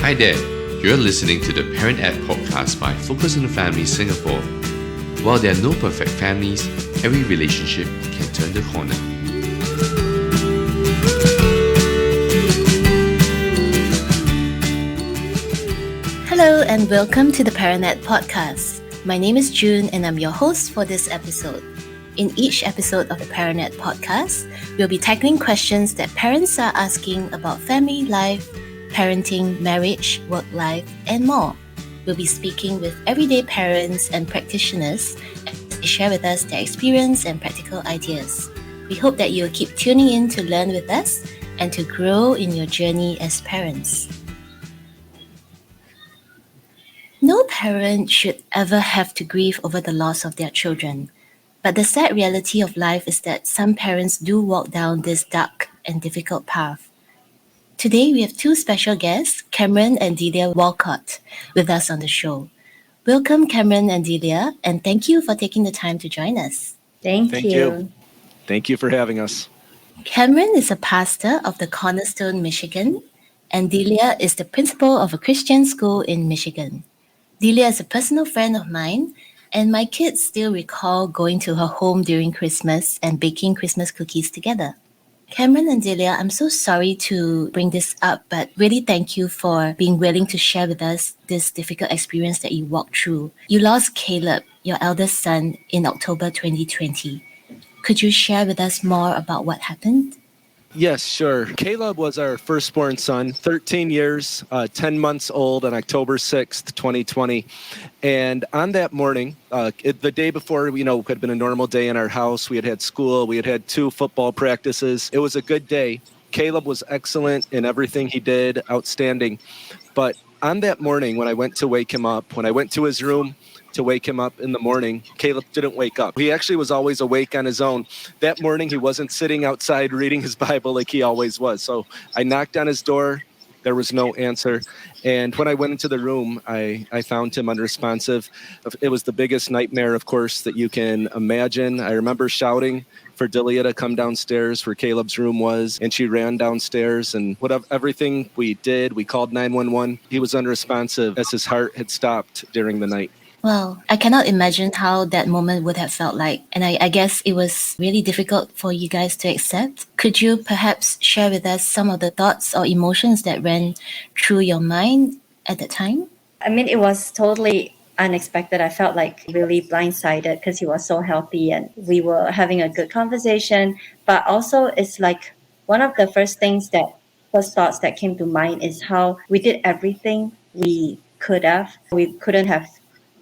Hi there, you're listening to the Parent Ed podcast by Focus on the Family Singapore. While there are no perfect families, every relationship can turn the corner. Hello and welcome to the Parent Ed podcast. My name is June and I'm your host for this episode. In each episode of the Parent Ed podcast, we'll be tackling questions that parents are asking about family life, parenting, marriage, work life, and more. We'll be speaking with everyday parents and practitioners as they share with us their experience and practical ideas. We hope that you'll keep tuning in to learn with us and to grow in your journey as parents. No parent should ever have to grieve over the loss of their children. But the sad reality of life is that some parents do walk down this dark and difficult path. Today, we have two special guests, Cameron and Delia Walcott, with us on the show. Welcome, Cameron and Delia, and thank you for taking the time to join us. Thank you. Thank you for having us. Cameron is a pastor of the Cornerstone, Michigan, and Delia is the principal of a Christian school in Michigan. Delia is a personal friend of mine, and my kids still recall going to her home during Christmas and baking Christmas cookies together. Cameron and Delia, I'm so sorry to bring this up, but really thank you for being willing to share with us this difficult experience that you walked through. You lost Caleb, your eldest son, in October 2020. Could you share with us more about what happened? Yes, sure. Caleb was our firstborn son, 13 years, 10 months old on October 6th, 2020. And on that morning, the day before, had been a normal day in our house. We had had school. We had had 2 football practices. It was a good day. Caleb was excellent in everything he did, outstanding. But on that morning, when I went to wake him up, when I went to his room to wake him up in the morning, Caleb didn't wake up. He actually was always awake on his own. That morning, he wasn't sitting outside reading his Bible like he always was. So I knocked on his door. There was no answer. And when I went into the room, I found him unresponsive. It was the biggest nightmare, of course, that you can imagine. I remember shouting for Delia to come downstairs where Caleb's room was, and she ran downstairs, and everything we did, we called 911. He was unresponsive as his heart had stopped during the night. Well, I cannot imagine how that moment would have felt like. And I guess it was really difficult for you guys to accept. Could you perhaps share with us some of the thoughts or emotions that ran through your mind at that time? I mean, it was totally unexpected. I felt like really blindsided because he was so healthy and we were having a good conversation. But also it's like one of the first thoughts that came to mind is how we did everything we could have. We couldn't have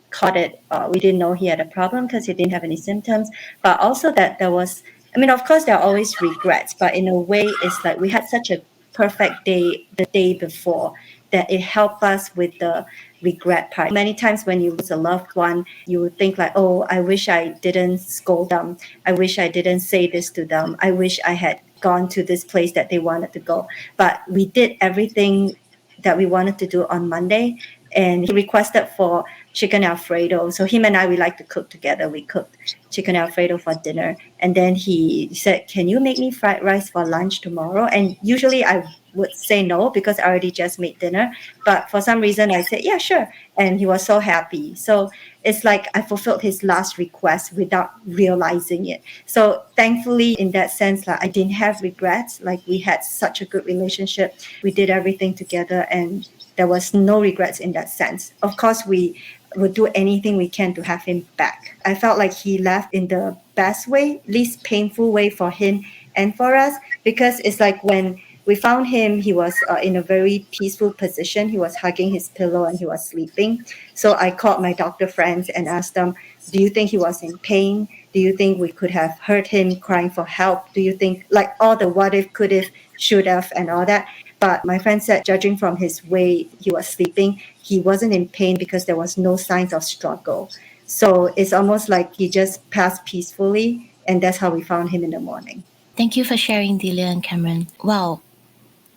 caught it. We didn't know he had a problem because he didn't have any symptoms. But also that there was, of course, there are always regrets. But in a way, it's like we had such a perfect day the day before that it helped us with the regret part. Many times when you lose a loved one, you would think like, oh, I wish I didn't scold them. I wish I didn't say this to them. I wish I had gone to this place that they wanted to go. But we did everything that we wanted to do on Monday. And he requested for chicken Alfredo. So him and I, we like to cook together. We cooked chicken Alfredo for dinner. And then he said, can you make me fried rice for lunch tomorrow? And usually I would say no because I already just made dinner. But for some reason I said, yeah, sure. And he was so happy. So it's like I fulfilled his last request without realizing it. So thankfully, in that sense, like I didn't have regrets. Like we had such a good relationship. We did everything together and there was no regrets in that sense. Of course, we would do anything we can to have him back. I felt like he left in the best way, least painful way for him and for us, because it's like when we found him, he was in a very peaceful position. He was hugging his pillow and he was sleeping. So I called my doctor friends and asked them, do you think he was in pain? Do you think we could have heard him crying for help? Do you think like all the what if, could have, should have and all that? But my friend said, judging from his way he was sleeping, he wasn't in pain because there was no signs of struggle. So it's almost like he just passed peacefully, and that's how we found him in the morning. Thank you for sharing, Delia and Cameron. Wow.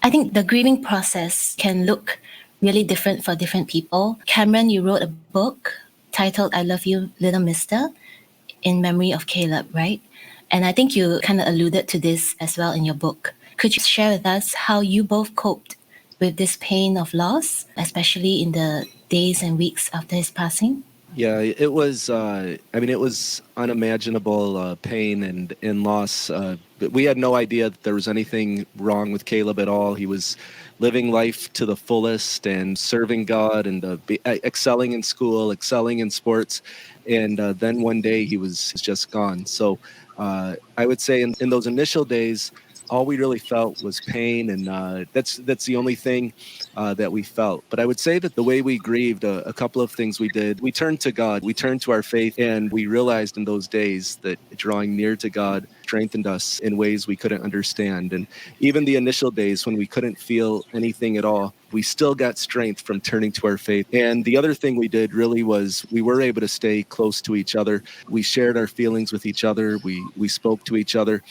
I think the grieving process can look really different for different people. Cameron, you wrote a book titled I Love You, Little Mister, in memory of Caleb, right? And I think you kind of alluded to this as well in your book. Could you share with us how you both coped with this pain of loss, especially in the days and weeks after his passing? Yeah, it was. It was unimaginable pain and loss. But we had no idea that there was anything wrong with Caleb at all. He was living life to the fullest and serving God and excelling in school, excelling in sports. And then one day he was just gone. So I would say in those initial days, all we really felt was pain, and that's the only thing that we felt. But I would say that the way we grieved, a couple of things we did, we turned to God, we turned to our faith, and we realized in those days that drawing near to God strengthened us in ways we couldn't understand. And even the initial days when we couldn't feel anything at all, we still got strength from turning to our faith. And the other thing we did really was we were able to stay close to each other. We shared our feelings with each other. We spoke to each other.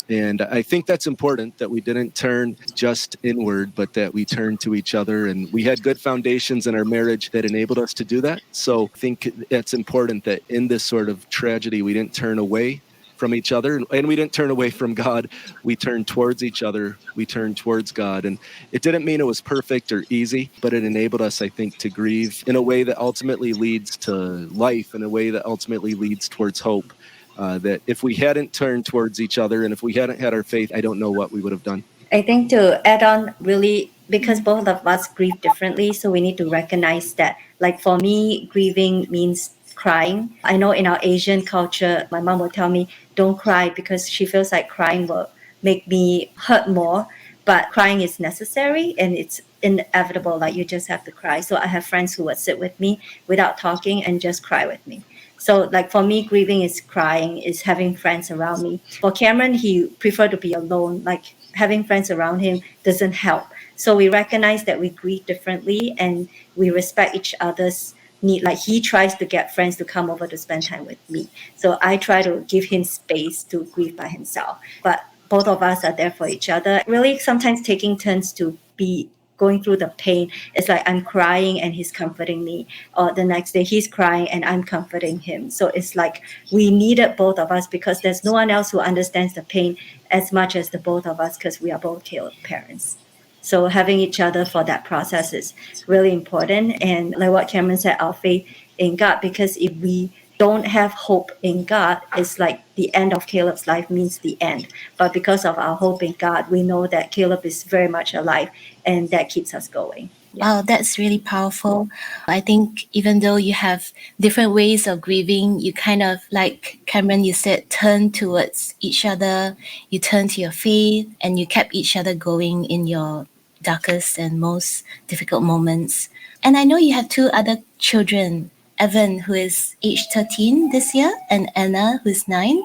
And I think that's important, that we didn't turn just inward, but that we turned to each other. And we had good foundations in our marriage that enabled us to do that. So I think it's important that in this sort of tragedy, we didn't turn away from each other, and we didn't turn away from God. We turned towards each other. We turned towards God. And it didn't mean it was perfect or easy, but it enabled us, I think, to grieve in a way that ultimately leads to life, in a way that ultimately leads towards hope. That if we hadn't turned towards each other and if we hadn't had our faith, I don't know what we would have done. I think to add on, really, because both of us grieve differently, so we need to recognize that. Like for me, grieving means crying. I know in our Asian culture, my mom will tell me, don't cry, because she feels like crying will make me hurt more. But crying is necessary and it's inevitable, like you just have to cry. So I have friends who would sit with me without talking and just cry with me. So like for me, grieving is crying, is having friends around me. For Cameron, he preferred to be alone. Like having friends around him doesn't help. So we recognize that we grieve differently and we respect each other's need. Like he tries to get friends to come over to spend time with me. So I try to give him space to grieve by himself. But both of us are there for each other. Really, sometimes taking turns to be going through the pain. It's like I'm crying and he's comforting me, or the next day he's crying and I'm comforting him. So it's like we needed both of us, because there's no one else who understands the pain as much as the both of us, because we are both Caleb parents. So having each other for that process is really important. And like what Cameron said, our faith in God, because if we don't have hope in God, it's like the end of Caleb's life means the end. But because of our hope in God, we know that Caleb is very much alive, and that keeps us going. Wow, that's really powerful. I think even though you have different ways of grieving, you kind of, like Cameron, you said, turn towards each other, you turn to your faith, and you kept each other going in your darkest and most difficult moments. And I know you have two other children, Evan, who is age 13 this year, and Anna, who is 9.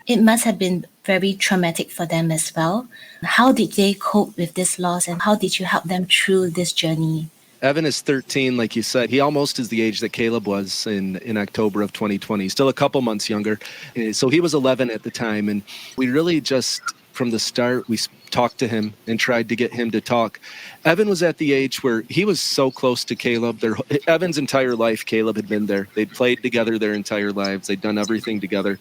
It must have been very traumatic for them as well. How did they cope with this loss, and how did you help them through this journey? Evan is 13, like you said. He almost is the age that Caleb was in October of 2020. Still a couple months younger. So he was 11 at the time. And we really just, from the start, we talked to him and tried to get him to talk. Evan was at the age where he was so close to Caleb. Evan's entire life, Caleb had been there. They'd played together their entire lives. They'd done everything together.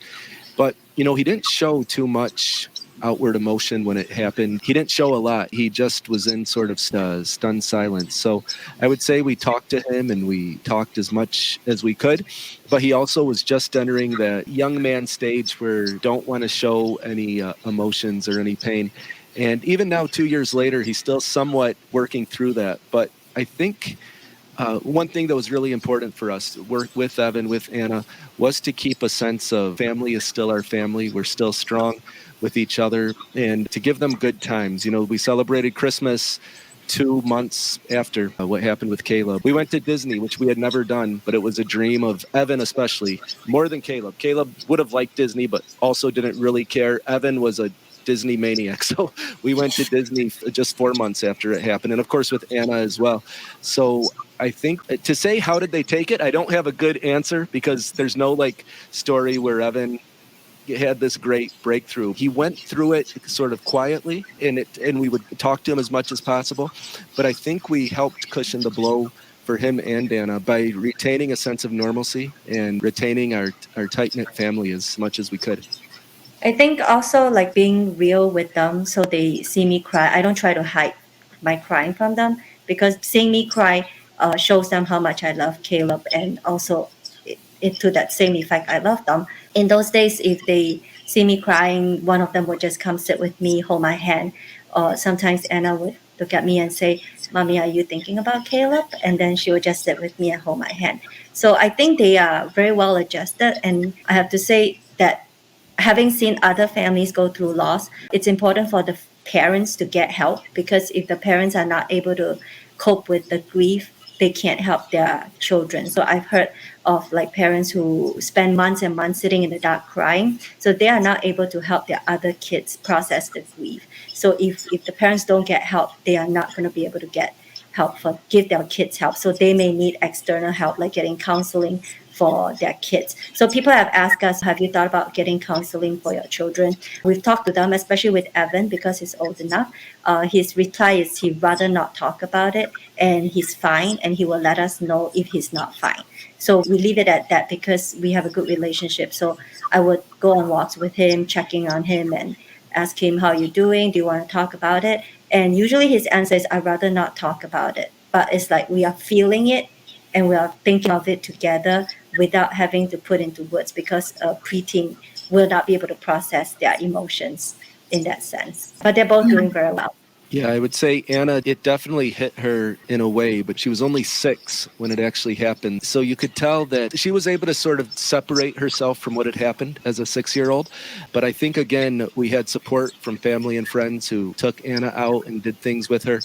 But, he didn't show too much outward emotion when it happened. He didn't show a lot. He just was in sort of stunned silence. So I would say we talked to him and we talked as much as we could, but he also was just entering that young man stage where don't want to show any emotions or any pain. And even now, 2 years later, he's still somewhat working through that. But I think one thing that was really important for us to work with Evan, with Anna, was to keep a sense of family is still our family. We're still strong with each other, and to give them good times. We celebrated Christmas 2 months after what happened with Caleb. We went to Disney, which we had never done, but it was a dream of Evan, especially more than Caleb. Caleb would have liked Disney, but also didn't really care. Evan was a Disney maniac. So we went to Disney just 4 months after it happened. And of course with Anna as well. So I think to say how did they take it, I don't have a good answer, because there's no story where Evan had this great breakthrough. He went through it sort of quietly, and we would talk to him as much as possible. But I think we helped cushion the blow for him and Anna by retaining a sense of normalcy and retaining our tight-knit family as much as we could. I think also being real with them, so they see me cry. I don't try to hide my crying from them. because seeing me cry shows them how much I love Caleb, and also it to that same effect, I love them. In those days, if they see me crying, one of them would just come sit with me, hold my hand, or sometimes Anna would look at me and say, "Mommy, are you thinking about Caleb?" And then she would just sit with me and hold my hand. So I think they are very well adjusted, and I have to say that having seen other families go through loss, it's important for the parents to get help, because if the parents are not able to cope with the grief, they can't help their children. So I've heard of like parents who spend months and months sitting in the dark crying, so they are not able to help their other kids process the grief. So if the parents don't get help, they are not going to be able to get help for give their kids help. So they may need external help, like getting counseling for their kids. So people have asked us, have you thought about getting counseling for your children? We've talked to them, especially with Evan, because he's old enough. His reply is he'd rather not talk about it, and he's fine, and he will let us know if he's not fine. So we leave it at that because we have a good relationship. So I would go on walks with him, checking on him, and ask him, how you doing? Do you want to talk about it? And usually his answer is, I'd rather not talk about it. But it's like we are feeling it and we are thinking of it together without having to put into words, because a preteen will not be able to process their emotions in that sense. But they're both doing very well. Yeah, I would say Anna, it definitely hit her in a way, but she was only 6 when it actually happened. So you could tell that she was able to sort of separate herself from what had happened as a 6-year-old. But I think, again, we had support from family and friends who took Anna out and did things with her.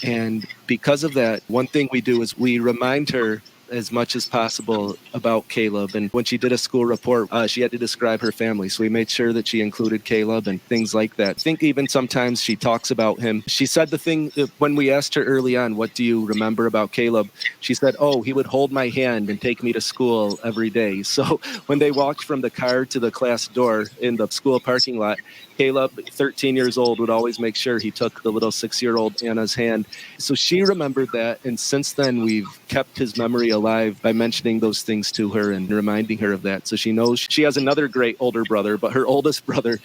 And because of that, one thing we do is we remind her as much as possible about Caleb. And when she did a school report, she had to describe her family. So we made sure that she included Caleb and things like that. I think even sometimes she talks about him. She said the thing when we asked her early on, what do you remember about Caleb? She said, oh, he would hold my hand and take me to school every day. So when they walked from the car to the class door in the school parking lot, Caleb, 13 years old, would always make sure he took the little 6-year-old Anna's hand. So she remembered that. And since then, we've kept his memory alive by mentioning those things to her and reminding her of that. So she knows she has another great older brother, but her oldest brother,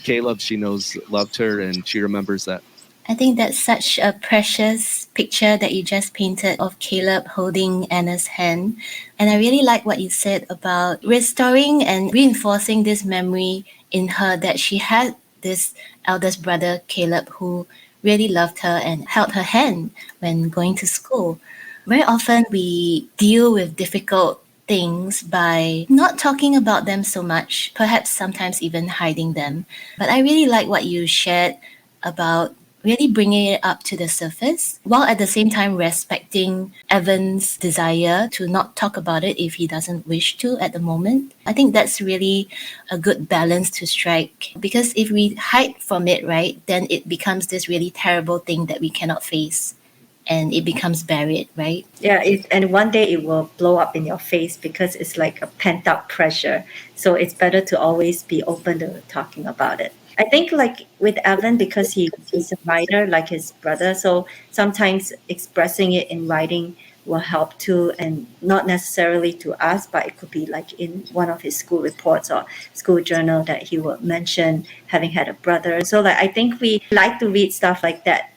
Caleb, she knows loved her, and she remembers that. I think that's such a precious picture that you just painted of Caleb holding Anna's hand. And I really like what you said about restoring and reinforcing this memory in her, that she had this eldest brother, Caleb, who really loved her and held her hand when going to school. Very often we deal with difficult things by not talking about them so much, perhaps sometimes even hiding them. But I really like what you shared about really bringing it up to the surface, while at the same time respecting Evan's desire to not talk about it if he doesn't wish to at the moment. I think that's really a good balance to strike, because if we hide from it, right, then it becomes this really terrible thing that we cannot face, and it becomes buried, right? Yeah, and one day it will blow up in your face because it's like a pent up pressure. So it's better to always be open to talking about it. I think like with Evan, because he's a writer like his brother, so sometimes expressing it in writing will help too, and not necessarily to us, but it could be like in one of his school reports or school journal that he would mention having had a brother. So like I think we like to read stuff like that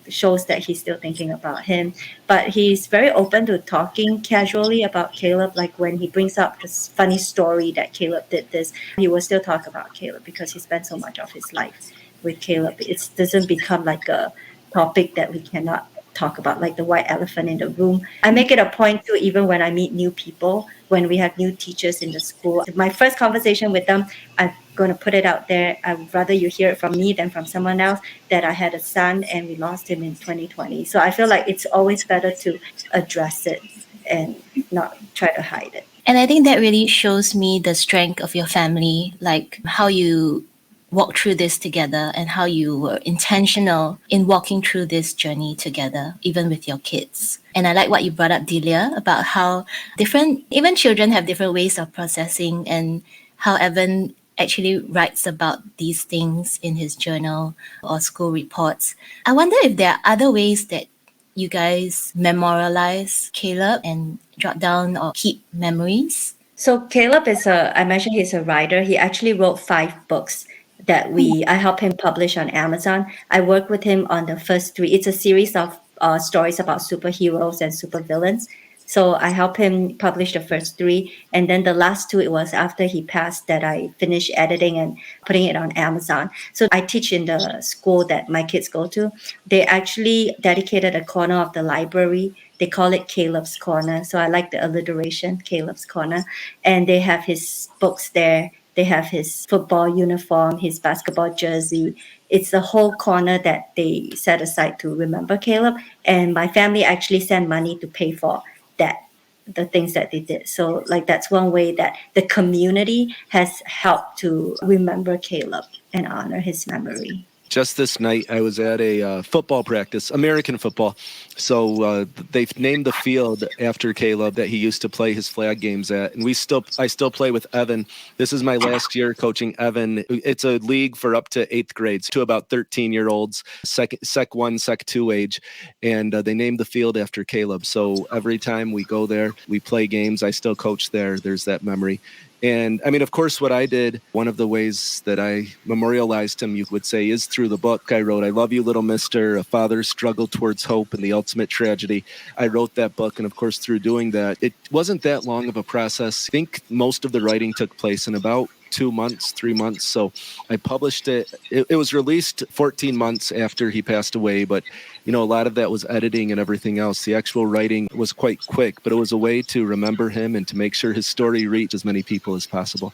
shows that he's still thinking about him. But he's very open to talking casually about Caleb. Like when he brings up this funny story that Caleb did this, he will still talk about Caleb because he spent so much of his life with Caleb. It doesn't become like a topic that we cannot talk about, like the white elephant in the room. I make it a point to, even when I meet new people, when we have new teachers in the school, my first conversation with them, I'm going to put it out there. I'd rather you hear it from me than from someone else, that I had a son and we lost him in 2020. So I feel like it's always better to address it and not try to hide it. And I think that really shows me the strength of your family, like how you walk through this together and how you were intentional in walking through this journey together, even with your kids. And I like what you brought up, Delia, about how even children have different ways of processing, and how Evan actually writes about these things in his journal or school reports. I wonder if there are other ways that you guys memorialize Caleb and jot down or keep memories. So Caleb I mentioned he's a writer. He actually wrote 5 books that I help him publish on Amazon. I work with him on the first 3. It's a series of stories about superheroes and supervillains. So I helped him publish the first 3. And then the last 2, it was after he passed that I finished editing and putting it on Amazon. So I teach in the school that my kids go to. They actually dedicated a corner of the library. They call it Caleb's Corner. So I like the alliteration, Caleb's Corner. And they have his books there. They have his football uniform, his basketball jersey. It's the whole corner that they set aside to remember Caleb. And my family actually sent money to pay for the things that they did. So like that's one way that the community has helped to remember Caleb and honor his memory. Just this night, I was at a football practice, American football. So they've named the field after Caleb that he used to play his flag games at. And I still play with Evan. This is my last year coaching Evan. It's a league for up to 8th grades to about 13-year-olds, Sec 1, Sec 2 age. And they named the field after Caleb. So every time we go there, we play games. I still coach there. There's that memory. And I mean, of course, what I did, one of the ways that I memorialized him, you would say, is through the book I wrote, I Love You, Little Mister, A Father's Struggle Towards Hope and the Ultimate Tragedy. I wrote that book. And of course, through doing that, it wasn't that long of a process. I think most of the writing took place in about 2 months, 3 months. So I published it. It was released 14 months after he passed away. But, you know, a lot of that was editing and everything else. The actual writing was quite quick, but it was a way to remember him and to make sure his story reached as many people as possible.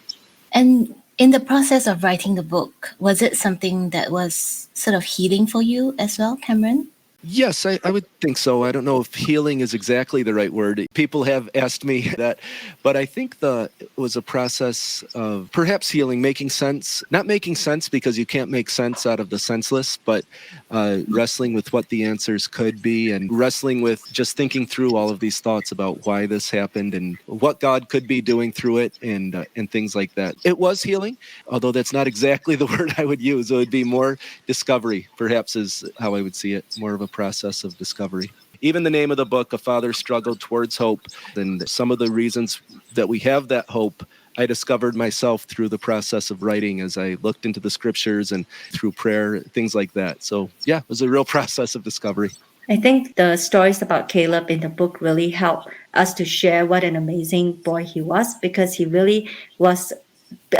And in the process of writing the book, was it something that was sort of healing for you as well, Cameron? Yes, I would think so. I don't know if healing is exactly the right word. People have asked me that, but I think it was a process of perhaps healing, making sense, not making sense because you can't make sense out of the senseless, but wrestling with what the answers could be and wrestling with just thinking through all of these thoughts about why this happened and what God could be doing through it and things like that. It was healing, although that's not exactly the word I would use. It would be more discovery, perhaps is how I would see it, more of a process of discovery. Even the name of the book, A Father's Struggle Towards Hope, and some of the reasons that we have that hope, I discovered myself through the process of writing as I looked into the scriptures and through prayer, things like that. So yeah, it was a real process of discovery. I think the stories about Caleb in the book really help us to share what an amazing boy he was, because he really was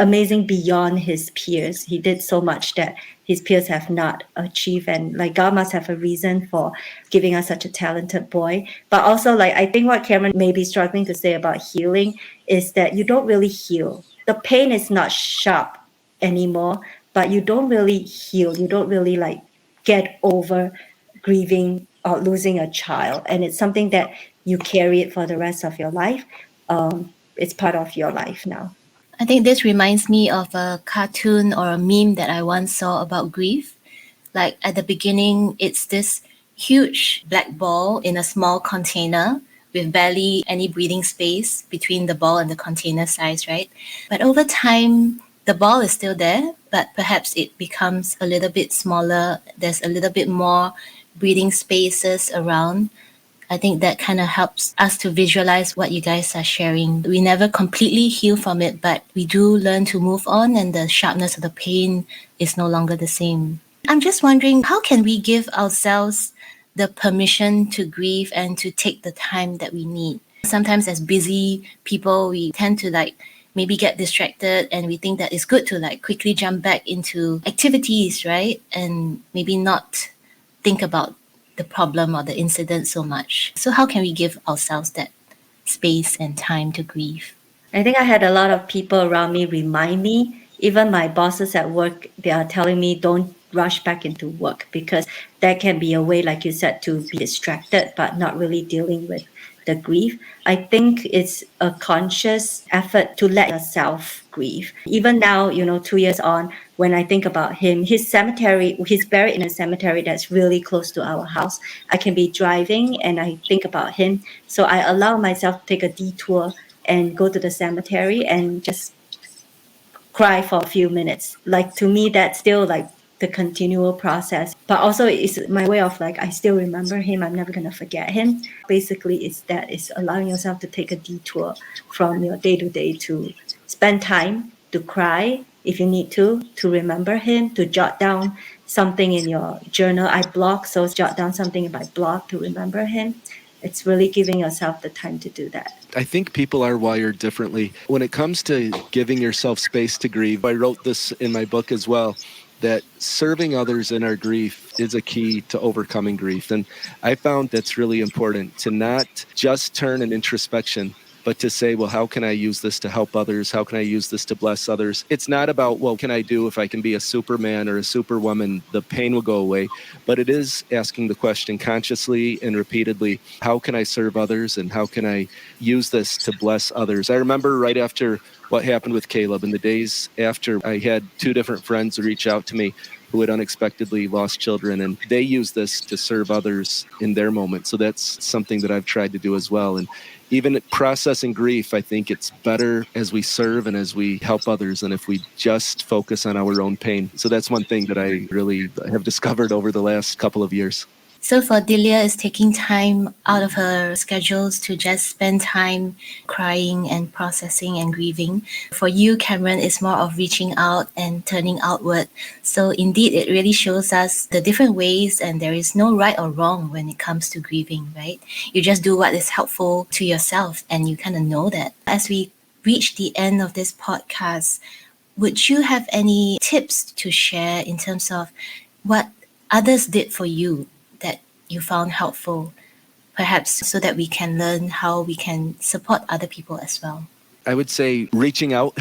amazing beyond his peers. He did so much that his peers have not achieved, and like God must have a reason for giving us such a talented boy. But also, like, I think what Cameron may be struggling to say about healing is that you don't really heal. The pain is not sharp anymore, but you don't really heal. You don't really like get over grieving or losing a child, and it's something that you carry it for the rest of your life. It's part of your life now. I think this reminds me of a cartoon or a meme that I once saw about grief. Like at the beginning, it's this huge black ball in a small container with barely any breathing space between the ball and the container size, right? But over time, the ball is still there, but perhaps it becomes a little bit smaller. There's a little bit more breathing spaces around. I think that kind of helps us to visualize what you guys are sharing. We never completely heal from it, but we do learn to move on, and the sharpness of the pain is no longer the same. I'm just wondering, how can we give ourselves the permission to grieve and to take the time that we need? Sometimes as busy people, we tend to maybe get distracted, and we think that it's good to quickly jump back into activities, right? And maybe not think about the problem or the incident so much. So how can we give ourselves that space and time to grieve? I think I had a lot of people around me remind me, even my bosses at work, they are telling me don't rush back into work, because that can be a way, like you said, to be distracted but not really dealing with the grief. I think it's a conscious effort to let yourself grieve. Even now, 2 years on, when I think about him, he's buried in a cemetery that's really close to our house. I can be driving and I think about him. So I allow myself to take a detour and go to the cemetery and just cry for a few minutes. To me, that's still the continual process, but also it's my way of I still remember him. I'm never going to forget him. Basically, it's allowing yourself to take a detour from your day to day to spend time to cry if you need to remember him, to jot down something in your journal. I blog, so jot down something in my blog to remember him. It's really giving yourself the time to do that. I think people are wired differently. When it comes to giving yourself space to grieve, I wrote this in my book as well, that serving others in our grief is a key to overcoming grief. And I found that's really important, to not just turn an introspection, but to say, well, how can I use this to help others? How can I use this to bless others? It's not about, well, can I do if I can be a superman or a superwoman, the pain will go away. But it is asking the question consciously and repeatedly, how can I serve others and how can I use this to bless others? I remember right after what happened with Caleb, in the days after, I had 2 different friends reach out to me who had unexpectedly lost children, and they used this to serve others in their moment. So that's something that I've tried to do as well. And even processing grief, I think it's better as we serve and as we help others than if we just focus on our own pain. So that's one thing that I really have discovered over the last couple of years. So for Delia, is taking time out of her schedules to just spend time crying and processing and grieving. For you, Cameron, is more of reaching out and turning outward. So indeed, it really shows us the different ways, and there is no right or wrong when it comes to grieving, right? You just do what is helpful to yourself, and you kind of know that. As we reach the end of this podcast, would you have any tips to share in terms of what others did for you that you found helpful, perhaps so that we can learn how we can support other people as well? I would say reaching out,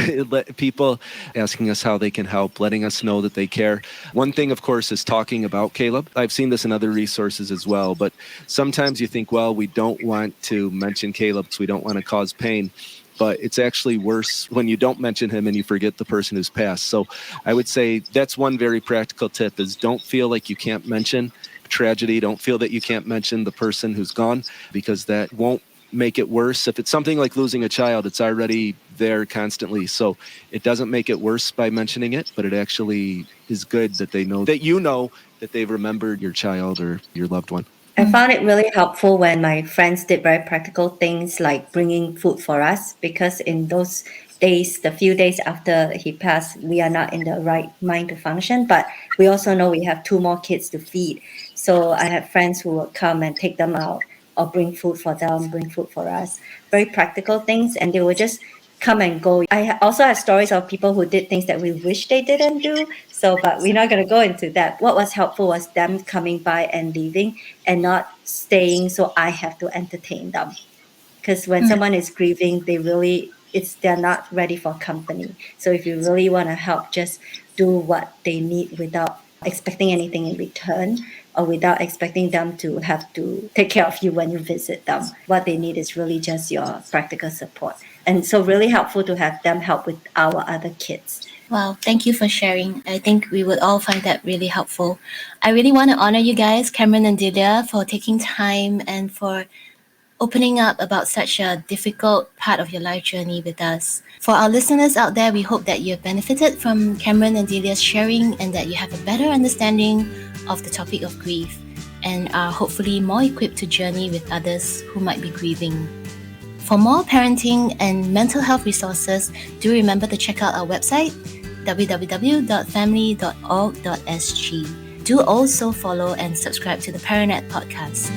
people asking us how they can help, letting us know that they care. One thing, of course, is talking about Caleb. I've seen this in other resources as well, but sometimes you think, well, we don't want to mention Caleb because we don't want to cause pain. But it's actually worse when you don't mention him and you forget the person who's passed. So I would say that's one very practical tip, is don't feel like you can't mention tragedy. Don't feel that you can't mention the person who's gone, because that won't make it worse. If it's something like losing a child, it's already there constantly. So it doesn't make it worse by mentioning it, but it actually is good that they know that you know that they've remembered your child or your loved one. I found it really helpful when my friends did very practical things like bringing food for us, because in those days, the few days after he passed, we are not in the right mind to function, but we also know we have 2 more kids to feed. So I have friends who would come and take them out or bring food for them, bring food for us. Very practical things, and they would just come and go. I also have stories of people who did things that we wish they didn't do. So, but we're not going to go into that. What was helpful was them coming by and leaving and not staying, so I have to entertain them. Because when someone is grieving, they're not ready for company. So if you really want to help, just do what they need without expecting anything in return, or without expecting them to have to take care of you when you visit them. What they need is really just your practical support. And so really helpful to have them help with our other kids. Wow, thank you for sharing. I think we would all find that really helpful. I really want to honor you guys, Cameron and Delia, for taking time and for opening up about such a difficult part of your life journey with us. For our listeners out there, we hope that you have benefited from Cameron and Delia's sharing and that you have a better understanding of the topic of grief and are hopefully more equipped to journey with others who might be grieving. For more parenting and mental health resources, do remember to check out our website, www.family.org.sg. Do also follow and subscribe to the Parent Ed podcast.